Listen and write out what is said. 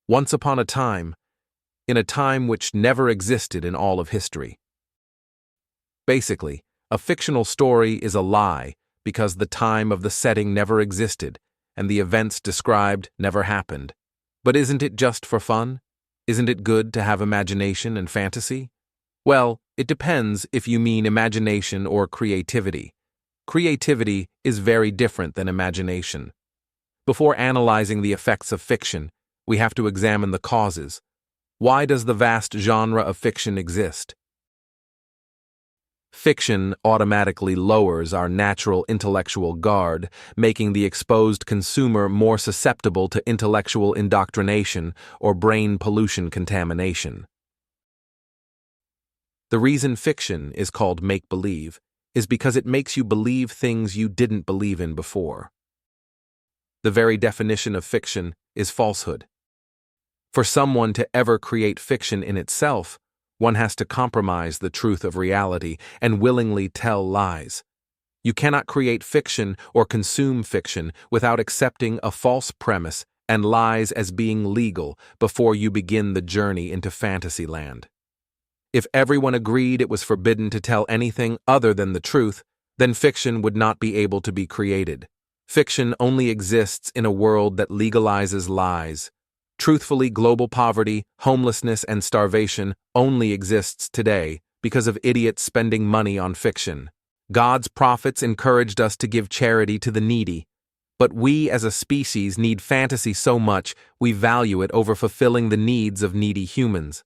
Once upon a time, in a time which never existed in all of history. Basically, a fictional story is a lie because the time of the setting never existed and the events described never happened. But isn't it just for fun? Isn't it good to have imagination and fantasy? Well, it depends if you mean imagination or creativity. Creativity is very different than imagination. Before analyzing the effects of fiction, we have to examine the causes. Why does the vast genre of fiction exist? Fiction automatically lowers our natural intellectual guard, making the exposed consumer more susceptible to intellectual indoctrination or brain pollution contamination. The reason fiction is called make-believe is because it makes you believe things you didn't believe in before. The very definition of fiction is falsehood. For someone to ever create fiction in itself, one has to compromise the truth of reality and willingly tell lies. You cannot create fiction or consume fiction without accepting a false premise and lies as being legal before you begin the journey into fantasy land. If everyone agreed it was forbidden to tell anything other than the truth, then fiction would not be able to be created. Fiction only exists in a world that legalizes lies. Truthfully, global poverty, homelessness, and starvation only exists today because of idiots spending money on fiction. God's prophets encouraged us to give charity to the needy, but we as a species need fantasy so much we value it over fulfilling the needs of needy humans.